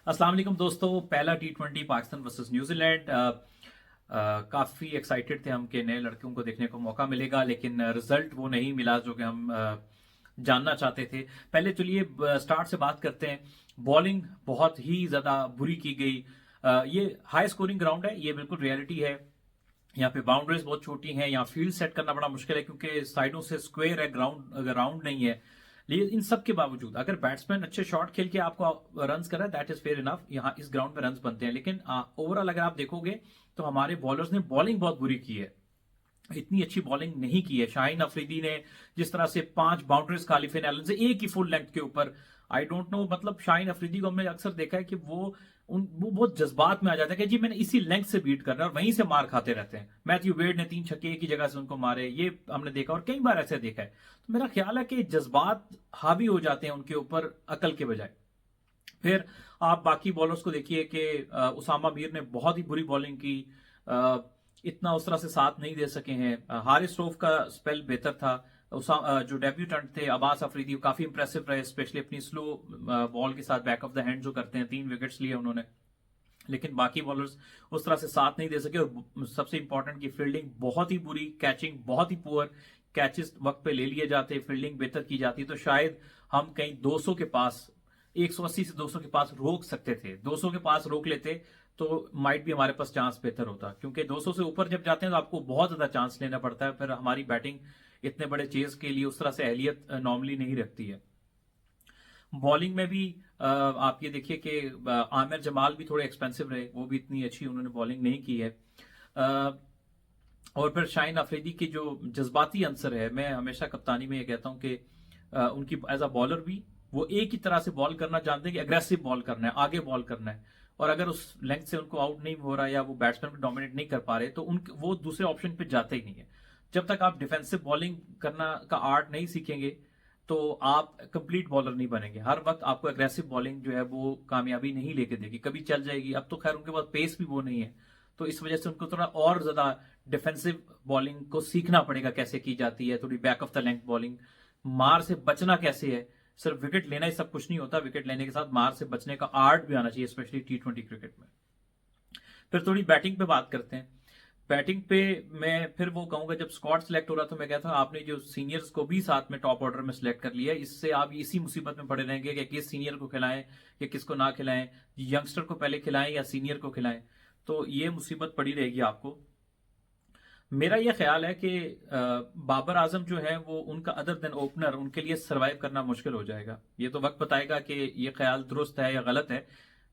अस्सलाम वालेकुम दोस्तों। पहला T20 पाकिस्तान वर्सेस न्यूजीलैंड। काफ़ी एक्साइटेड थे हम कि नए लड़कों को देखने को मौका मिलेगा, लेकिन रिजल्ट वो नहीं मिला जो कि हम जानना चाहते थे। पहले चलिए स्टार्ट से बात करते हैं। बॉलिंग बहुत ही ज़्यादा बुरी की गई। ये हाई स्कोरिंग ग्राउंड है, ये बिल्कुल रियलिटी है। यहाँ पे बाउंड्रीज बहुत छोटी हैं, यहाँ फील्ड सेट करना बड़ा मुश्किल है क्योंकि साइडों से स्क्वायर है, ग्राउंड राउंड नहीं है। लेकिन इन सब के बावजूद अगर बैट्समैन अच्छे शॉट खेल के आपको रन्स कर रहा है, दैट इज फेयर इनफ। यहाँ इस ग्राउंड में रन्स बनते हैं, लेकिन ओवरऑल अगर आप देखोगे तो हमारे बॉलर्स ने बॉलिंग बहुत बुरी की है। इतनी अच्छी बॉलिंग नहीं की है। शाहीन अफरीदी ने जिस तरह से 5 बाउंड्रीज खाली फिन एलन से एक ही फुल लेंथ के ऊपर, आई डोंट नो, मतलब शाहीन अफरीदी को हमने अक्सर देखा है कि वो बहुत जज्बात में आ जाता है कि जी मैंने इसी लेंथ से बीट करना है, और वहीं से मार खाते रहते हैं। मैथ्यू वेड ने 3 छक्के एक ही जगह से उनको मारे, ये हमने देखा और कई बार ऐसे देखा है। तो मेरा ख्याल है कि जज्बात हावी हो जाते हैं उनके ऊपर अकल के बजाय। फिर आप बाकी बॉलर्स को देखिए कि उसामा मीर ने बहुत ही बुरी बॉलिंग की। अ, इतना उस तरह से साथ नहीं दे सके हैं। हारिस रऊफ का स्पेल बेहतर था। जो डेब्यूटेंट थे अब्बास अफरीदी काफी इंप्रेसिव रहे, स्पेशली अपनी स्लो बॉल के साथ बैक ऑफ द हैंड जो करते हैं। 3 विकेट्स लिए उन्होंने, लेकिन बाकी बॉलर्स उस तरह से साथ नहीं दे सके। और सबसे इंपॉर्टेंट की फील्डिंग बहुत ही बुरी, कैचिंग बहुत ही पुअर। कैचेस वक्त पे ले लिए जाते, फील्डिंग बेहतर की जाती तो शायद हम कहीं 200 के पास, 180 से 200 के पास रोक सकते थे। 200 के पास रोक लेते तो माइट भी हमारे पास चांस बेहतर होता, क्योंकि 200 से ऊपर जब जाते हैं तो आपको बहुत ज्यादा चांस लेना पड़ता है। फिर हमारी बैटिंग इतने बड़े चेज के लिए उस तरह से अहलियत नॉर्मली नहीं रखती है। बॉलिंग में भी आप ये देखिए कि आमिर जमाल भी थोड़े एक्सपेंसिव रहे, वो भी इतनी अच्छी उन्होंने बॉलिंग नहीं की है। और फिर शाहीन अफरीदी की जो जज्बाती अंसर है, मैं हमेशा कप्तानी में ये कहता हूं कि उनकी एज अ बॉलर भी वो एक ही तरह से बॉल करना जानते हैं कि अग्रेसिव बॉल करना है, आगे बॉल करना है। और अगर उस लेंथ से उनको आउट नहीं हो रहा या वो बैट्समैन को डोमिनेट नहीं कर पा रहे तो वो दूसरे ऑप्शन पे जाते ही नहीं है। जब तक आप डिफेंसिव बॉलिंग करना का आर्ट नहीं सीखेंगे तो आप कंप्लीट बॉलर नहीं बनेंगे। हर वक्त आपको एग्रेसिव बॉलिंग जो है वो कामयाबी नहीं लेके देगी, कभी चल जाएगी। अब तो खैर उनके पास पेस भी वो नहीं है, तो इस वजह से उनको थोड़ा और ज्यादा डिफेंसिव बॉलिंग को सीखना पड़ेगा, कैसे की जाती है, थोड़ी back of the length bowling. मार से बचना कैसे है, सिर्फ विकेट लेना ही सब कुछ नहीं होता, विकेट लेने के साथ मार से बचने का आर्ट भी आना चाहिए, स्पेशली T20 क्रिकेट में। फिर थोड़ी बैटिंग पे बात करते हैं। बैटिंग पे मैं फिर वो कहूंगा, जब स्क्वाड सिलेक्ट हो रहा था मैं कहता था आपने जो सीनियर्स को भी साथ में टॉप ऑर्डर में सिलेक्ट कर लिया, इससे आप इसी मुसीबत में पड़े रहेंगे कि किस सीनियर को खिलाएं या किसको ना खिलाएं, यंगस्टर को पहले खिलाएं या सीनियर को खिलाएं। तो ये मुसीबत पड़ी रहेगी आपको। मेरा ये ख्याल है कि बाबर आजम जो है वो उनका अदर देन ओपनर उनके लिए सरवाइव करना मुश्किल हो जाएगा। ये तो वक्त बताएगा कि ये ख्याल दुरुस्त है या गलत है,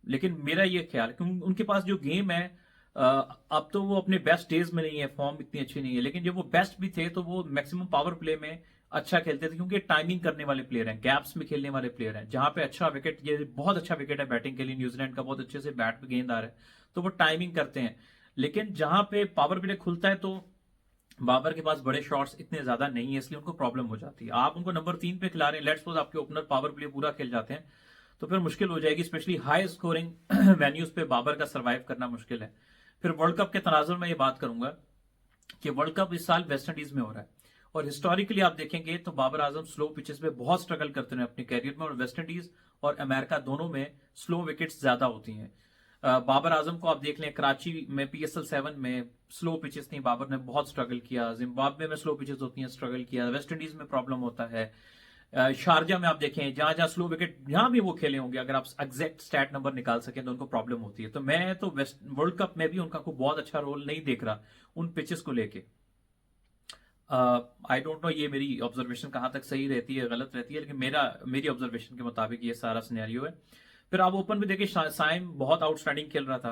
लेकिन मेरा ये ख्याल कि उनके पास जो गेम है, अब तो वो अपने बेस्ट डेज में नहीं है, फॉर्म इतनी अच्छी नहीं है, लेकिन जब वो बेस्ट भी थे तो वो मैक्सिमम पावर प्ले में अच्छा खेलते थे, क्योंकि टाइमिंग करने वाले प्लेयर हैं, गैप्स में खेलने वाले प्लेयर हैं। जहां पे अच्छा विकेट, ये बहुत अच्छा विकेट है बैटिंग के लिए, न्यूजीलैंड का बहुत अच्छे से बैट पे गेंद आ रहा है तो वो टाइमिंग करते हैं। लेकिन जहां पे पावर प्ले खुलता है तो बाबर के पास बड़े शॉट्स इतने ज्यादा नहीं है, इसलिए उनको प्रॉब्लम हो जाती है। आप उनको नंबर 3 पे खिला रहे हैं, लेट्स सपोज आपके ओपनर पावर प्ले पूरा खेल जाते हैं तो फिर मुश्किल हो जाएगी, स्पेशली हाई स्कोरिंग वेन्यूज पे बाबर का सर्वाइव करना मुश्किल है। फिर वर्ल्ड कप के तनाजुर में ये बात करूंगा कि वर्ल्ड कप इस साल वेस्ट इंडीज में हो रहा है, और हिस्टोरिकली आप देखेंगे तो बाबर आजम स्लो पिचेस पे बहुत स्ट्रगल करते हैं अपने कैरियर में, और वेस्ट इंडीज और अमेरिका दोनों में स्लो विकेट्स ज्यादा होती हैं। बाबर आजम को आप देख लें, कराची में PSL 7 में स्लो पिचेस थी, बाबर ने बहुत स्ट्रगल किया। जिम्बाब्वे में स्लो पिचेस होती हैं, स्ट्रगल किया। वेस्ट इंडीज में प्रॉब्लम होता है। शारजा में आप देखें, जहां जहां स्लो विकेट जहां भी वो खेले होंगे, अगर आप एग्जैक्ट स्टैट नंबर निकाल सकें तो उनको प्रॉब्लम होती है। तो मैं तो वेस्ट वर्ल्ड कप में भी उनका कोई बहुत अच्छा रोल नहीं देख रहा उन पिचेस को लेके। आई डोंट नो ये मेरी ऑब्जर्वेशन कहां तक सही रहती है गलत रहती है, लेकिन मेरी ऑब्जर्वेशन के मुताबिक ये सारा सिनेरियो है। फिर आप ओपन में देखिए, साइम बहुत आउटस्टैंडिंग खेल रहा था।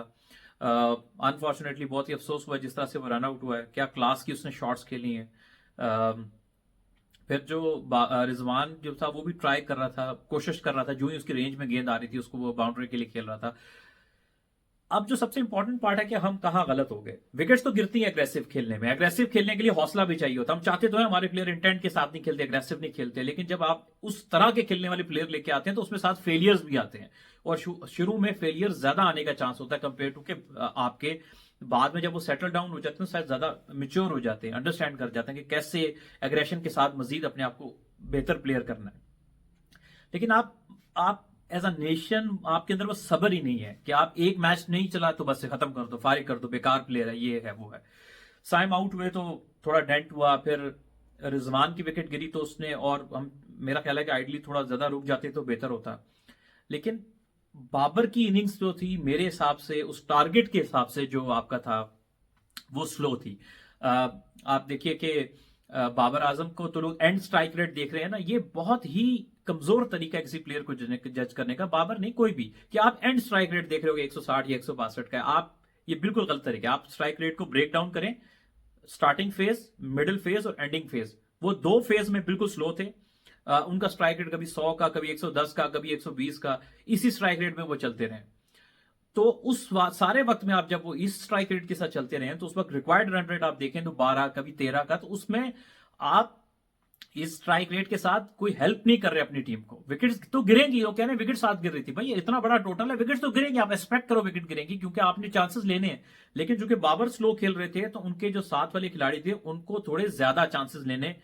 अनफॉर्चुनेटली बहुत ही अफसोस हुआ जिस तरह से वो रन आउट हुआ है, क्या क्लास की उसने शॉट्स खेली हैं। फिर जो रिजवान जो था वो भी ट्राई कर रहा था, कोशिश कर रहा था, जो ही उसकी रेंज में गेंद आ रही थी उसको वो बाउंड्री के लिए खेल रहा था। अब जो सबसे इंपॉर्टेंट पार्ट है कि हम कहां गलत हो गए। विकेट्स तो गिरती हैं एग्रेसिव खेलने में, एग्रेसिव खेलने के लिए हौसला भी चाहिए होता। हम चाहते तो है हमारे प्लेयर इंटेंट के साथ नहीं खेलते, एग्रेसिव नहीं खेलते, लेकिन जब आप उस तरह के खेलने वाले प्लेयर लेके आते हैं तो उसमें साथ फेलियर्स भी आते हैं, और शुरू में फेलियर ज्यादा आने का चांस होता है कंपेयर टू के आपके बाद में जब वो सेटल डाउन हो जाते हैं शायद ज्यादा मिच्योर हो जाते हैं, अंडरस्टैंड कर जाते हैं कि कैसे एग्रेशन के साथ मजीद अपने आप को बेहतर प्लेयर करना है। लेकिन आप एज अ नेशन आपके अंदर बस सब्र ही नहीं है कि आप एक मैच नहीं चला तो बस खत्म कर दो, फारिग कर दो, बेकार प्लेयर है, ये है वो है। साइम आउट हुए तो थोड़ा डेंट हुआ, फिर रिजवान की विकेट गिरी तो उसने, और हम, मेरा ख्याल है कि आइडली थोड़ा ज्यादा रुक जाते तो बेहतर होता। लेकिन बाबर की इनिंग्स जो थी मेरे हिसाब से उस टारगेट के हिसाब से जो आपका था वो स्लो थी। अ, आप देखिए कि बाबर आजम को तो लोग एंड स्ट्राइक रेट देख रहे हैं ना, ये बहुत ही कमजोर तरीका है किसी प्लेयर को जज करने का, बाबर नहीं कोई भी, कि आप एंड स्ट्राइक रेट देख रहे हो 160 या 162 का, आप ये बिल्कुल गलत तरीका है। आप स्ट्राइक रेट को ब्रेक डाउन करें, स्टार्टिंग फेज, मिडिल फेज और एंडिंग फेज, वो दो फेज में बिल्कुल स्लो थे। उनका स्ट्राइक रेट कभी 100 का, कभी 110 का, कभी 120 का, इसी स्ट्राइक रेट में वो चलते रहे। तो उस सारे वक्त में आप जब वो इस स्ट्राइक रेट के साथ चलते रहे तो उस वक्त रिक्वायर्ड रन रेट आप देखें तो 12, कभी 13 का, तो उसमें आप इस स्ट्राइक रेट के साथ कोई हेल्प नहीं कर रहे अपनी टीम को। विकेट्स तो गिरेंगी, वो कह रहे हैं विकेट साथ गिर रही थी, भाई इतना बड़ा टोटल है, विकेट्स तो गिरेंगी, आप एक्सपेक्ट करो विकेट गिरेंगी क्योंकि आपने चांसेस लेने हैं। लेकिन जो कि बाबर स्लो खेल रहे थे तो उनके जो साथ वाले खिलाड़ी थे उनको थोड़े ज्यादा चांसेस लेने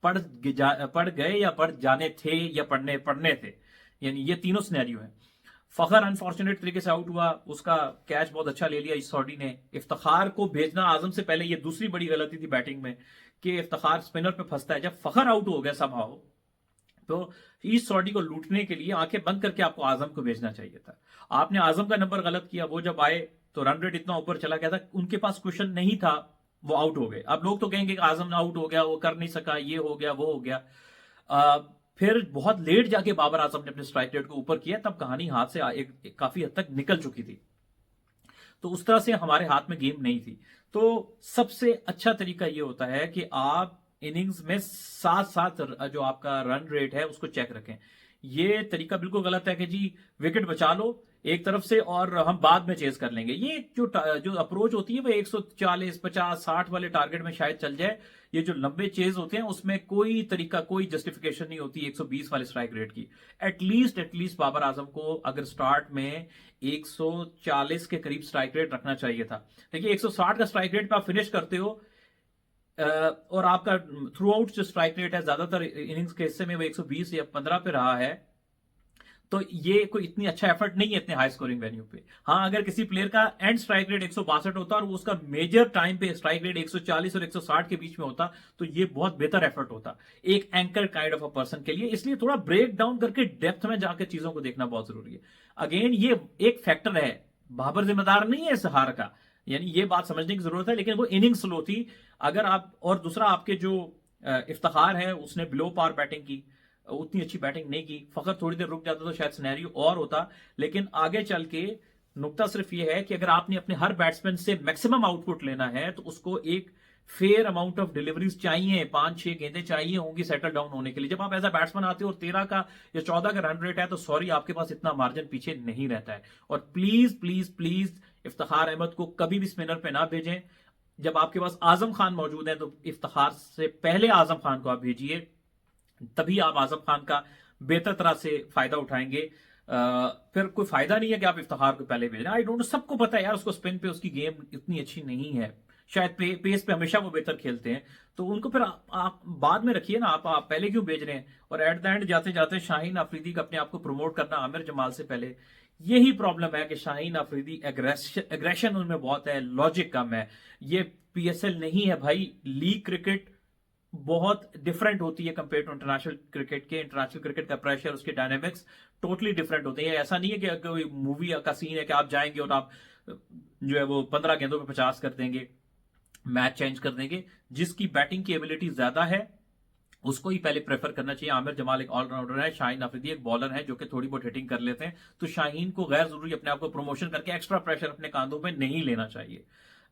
पड़ गए, या पड़ जाने थे, या पढ़ने पढ़ने थे, यानी ये तीनों सिनेरियो है। फखर अनफॉर्चुनेट तरीके से आउट हुआ, उसका कैच बहुत अच्छा ले लिया इस्सौडी ने। इफ्तिखार को भेजना आजम से पहले, ये दूसरी बड़ी गलती थी बैटिंग में कि इफ्तिखार स्पिनर पे फंसता है। जब फखर आउट हो गया समहाउ, तो इस्सौडी को लूटने के लिए आंखें बंद करके आपको आजम को भेजना चाहिए था। आपने आजम का नंबर गलत किया, वो जब आए तो रन रेट इतना ऊपर चला गया था, उनके पास क्वेश्चन नहीं था, वो आउट हो गए। अब लोग तो कहेंगे कि आजम आउट हो गया, वो कर नहीं सका, ये हो गया वो हो गया। फिर बहुत लेट जाके बाबर आजम ने अपने स्ट्राइक रेट को ऊपर किया, तब कहानी हाथ से काफी हद तक निकल चुकी थी। तो उस तरह से हमारे हाथ में गेम नहीं थी। तो सबसे अच्छा तरीका यह होता है कि आप इनिंग्स में साथ साथ जो आपका रन रेट है उसको चेक रखें। ये तरीका बिल्कुल गलत है कि जी विकेट बचा लो एक तरफ से और हम बाद में चेज कर लेंगे। ये जो अप्रोच होती है वो 140, 50, 60 वाले टारगेट में शायद चल जाए। ये जो लंबे चेज होते हैं उसमें कोई तरीका, कोई जस्टिफिकेशन नहीं होती 120 वाले स्ट्राइक रेट की। एटलीस्ट बाबर आजम को अगर स्टार्ट में 140 के करीब स्ट्राइक रेट रखना चाहिए था। देखिए 160 का स्ट्राइक रेट पे आप फिनिश करते हो और आपका थ्रू आउट जो स्ट्राइक रेट है ज्यादातर इनिंग्स के हिस्से में वो 120 या 15 पे रहा है, तो ये कोई इतनी अच्छा एफर्ट नहीं है इतने हाई स्कोरिंग वेन्यू पे। हाँ, अगर किसी प्लेयर का एंड स्ट्राइक रेट 162 होता और उसका मेजर टाइम पे स्ट्राइक रेट 140 और 160 के बीच में होता तो ये बहुत बेहतर एफर्ट होता एक anchor kind of a person के लिए। इसलिए थोड़ा ब्रेक डाउन करके डेप्थ में जाकर चीजों को देखना बहुत जरूरी है। अगेन ये एक फैक्टर है, बाबर जिम्मेदार नहीं है इस हार का, यानी ये बात समझने की जरूरत है। लेकिन वो इनिंग स्लो थी। अगर आप, और दूसरा आपके जो इफ्तिखार है उसने बिलो पार बैटिंग की, उतनी अच्छी बैटिंग नहीं की। फखर थोड़ी देर रुक जाता तो शायद सिनेरियो और होता। लेकिन आगे चल के नुकता सिर्फ यह है कि अगर आपने अपने हर बैट्समैन से मैक्सिमम आउटपुट लेना है तो उसको एक फेयर अमाउंट ऑफ डिलीवरीज चाहिए, 5-6 गेंदें चाहिए होंगी सेटल डाउन होने के लिए। जब आप एज अ बैट्समैन आते हो और 13 का या 14 का रन रेट है तो सॉरी आपके पास इतना मार्जिन पीछे नहीं रहता है। और please please please Iftikhar Ahmed को कभी भी स्पिनर पे ना भेजें। जब आपके पास आजम खान मौजूद है तो इफ्तिखार से पहले आजम खान को आप भेजिए, तभी आप आजम खान का बेहतर तरह से फायदा उठाएंगे। फिर कोई फायदा नहीं है कि आप इफ्तिखार को पहले भेज रहे हैं। आई डोंट नो, सबको पता है यार उसको स्पिन पे उसकी गेम इतनी अच्छी नहीं है, शायद पेस पे हमेशा वो बेहतर खेलते हैं, तो उनको फिर आप बाद में रखिए ना। आप पहले क्यों भेज रहे हैं? और एट द एंड जाते जाते शाहीन अफरीदी का अपने आप को प्रमोट करना आमिर जमाल से पहले, यही प्रॉब्लम है कि शाहीन अफरीदी एग्रेशन उनमें बहुत है, लॉजिक कम है। ये पीएसएल नहीं है भाई, लीग क्रिकेट बहुत डिफरेंट होती है कंपेयर टू इंटरनेशनल क्रिकेट के। इंटरनेशनल क्रिकेट का प्रेशर, उसके डायनेमिक्स टोटली डिफरेंट होते हैं। ऐसा नहीं है कि कोई मूवी का सीन है कि आप जाएंगे और आप जो है वो 15 गेंदों पे 50 कर देंगे, मैच चेंज कर देंगे। जिसकी बैटिंग की एबिलिटी ज्यादा है उसको ही पहले प्रेफर करना चाहिए। आमिर जमाल एक ऑलराउंडर है, शाहीन अफरीदी एक बॉलर है जो कि थोड़ी बहुत हिटिंग कर लेते हैं। तो शाहीन को गैर जरूरी अपने आप को प्रमोशन करके एक्स्ट्रा प्रेशर अपने कांधों पे नहीं लेना चाहिए।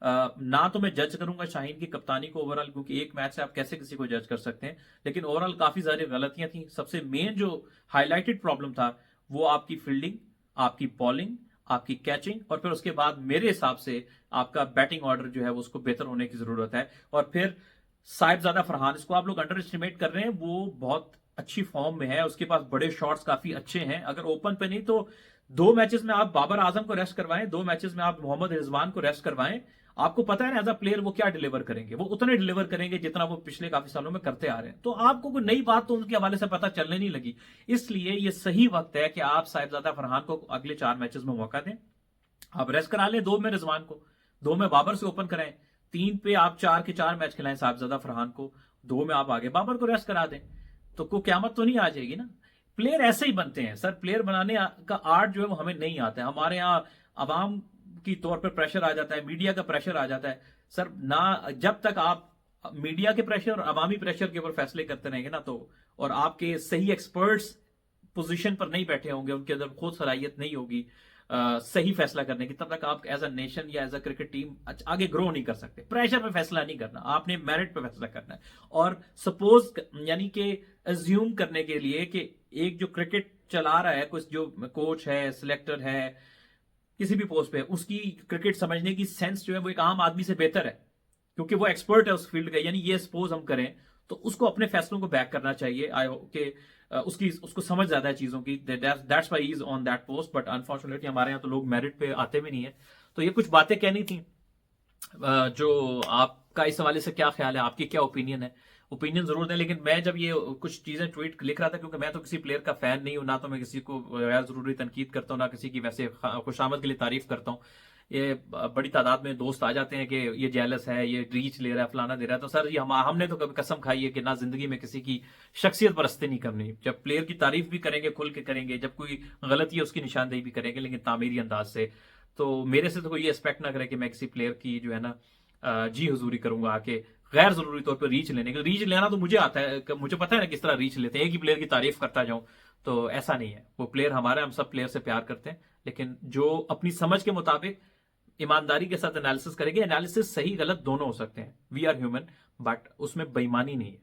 ना तो मैं जज करूंगा शाहीन की कप्तानी को ओवरऑल, क्योंकि एक मैच से आप कैसे किसी को जज कर सकते हैं। लेकिन ओवरऑल काफी सारी गलतियां थी। सबसे मेन जो हाईलाइटेड प्रॉब्लम था वो आपकी फील्डिंग, आपकी बॉलिंग, आपकी कैचिंग, और फिर उसके बाद मेरे हिसाब से आपका बैटिंग ऑर्डर जो है वो उसको बेहतर होने की जरूरत है। और फिर साहिबजादा फरहान, इसको आप लोग अंडर एस्टिमेट कर रहे हैं, वो बहुत अच्छी फॉर्म में है, उसके पास बड़े शॉट्स काफी अच्छे हैं। अगर ओपन पे नहीं तो 2 मैचेस में आप बाबर आजम को रेस्ट करवाएं, 2 मैचेस में आप मोहम्मद रिजवान को रेस्ट करवाएं, आपको पता है ना एज अ प्लेयर वो क्या डिलीवर करेंगे, वो उतने डिलीवर करेंगे जितना वो पिछले काफी सालों में करते आ रहे हैं। तो आपको कोई नई बात तो उनके हवाले से पता चलने नहीं लगी। इसलिए ये सही वक्त है कि आप साहिबजादा फरहान को अगले 4 मैचेस में मौका दें, आप रेस्ट करा लें 2 में रिजवान को, 2 में बाबर से ओपन कराएं, 3 पे आप 4 के 4 मैच खिलाएं साहिबजादा फरहान को, 2 में आप आगे बाबर को रेस्ट करा दें, तो कोई क्यामत तो नहीं आ जाएगी ना। प्लेयर ऐसे ही बनते हैं सर, प्लेयर बनाने का आर्ट जो है वो हमें नहीं आता है। हमारे यहाँ अवाम की तौर पर प्रेशर आ जाता है, मीडिया का प्रेशर आ जाता है सर ना। जब तक आप मीडिया के प्रेशर और अवामी प्रेशर के ऊपर फैसले करते रहेंगे ना, तो और आपके सही एक्सपर्ट्स पोजीशन पर नहीं बैठे होंगे, उनके अंदर खुद सलाहियत नहीं होगी सही फैसला करने की, तब तक आप एज अ नेशन या एज अ क्रिकेट टीम आगे ग्रो नहीं कर सकते। प्रेशर पे फैसला नहीं करना, आपने मेरिट पे फैसला करना है। और सपोज यानी कि अज्यूम करने के लिए कि एक जो क्रिकेट चला रहा है, कुछ जो कोच है, सिलेक्टर है, किसी भी पोस्ट पे, उसकी क्रिकेट समझने की सेंस जो है वो एक आम आदमी से बेहतर है, क्योंकि वो एक्सपर्ट है उस फील्ड का। यानी ये सपोज हम करें तो उसको अपने फैसलों को बैक करना चाहिए कि उसको समझ ज्यादा है चीजों की, that's why he is on that post. But unfortunately हमारे यहाँ तो लोग मेरिट पे आते भी नहीं है। तो ये कुछ बातें कहनी थी। जो आपका इस हवाले से क्या ख्याल है, आपकी क्या ओपिनियन है, ओपिनियन जरूर दें। लेकिन मैं जब ये कुछ चीजें ट्वीट लिख रहा था, क्योंकि मैं तो किसी प्लेयर का फैन नहीं हूं, ना तो मैं किसी को गैर जरूरी तनकीद करता हूं, ना किसी की वैसे खुशामद के लिए तारीफ करता हूं। ये बड़ी तादाद में दोस्त आ जाते हैं कि ये जेलस है, ये रीच ले रहा है, फलाना दे रहा है। तो सर ये हमने तो कभी कसम खाई है कि ना जिंदगी में किसी की शख्सियत परस्ती नहीं करनी। जब प्लेयर की तारीफ भी करेंगे खुल के करेंगे, जब कोई गलती है उसकी निशानदेही भी करेंगे, लेकिन तामीरी अंदाज से। तो मेरे से तो कोई ये एक्सपेक्ट ना करे कि मैं किसी प्लेयर की जो है ना जी हुजूरी करूंगा आके गैर जरूरी तौर पर रीच लेने के। रीच लेना तो मुझे आता है, मुझे पता है ना किस तरह रीच लेते हैं, एक ही प्लेयर की तारीफ करता जाऊं। तो ऐसा नहीं है, वो प्लेयर हमारा, हम सब प्लेयर से प्यार करते हैं, लेकिन जो अपनी समझ के मुताबिक ईमानदारी के साथ एनालिसिस करेंगे। एनालिसिस सही गलत दोनों हो सकते हैं, वी आर ह्यूमन, बट उसमें बेईमानी नहीं है।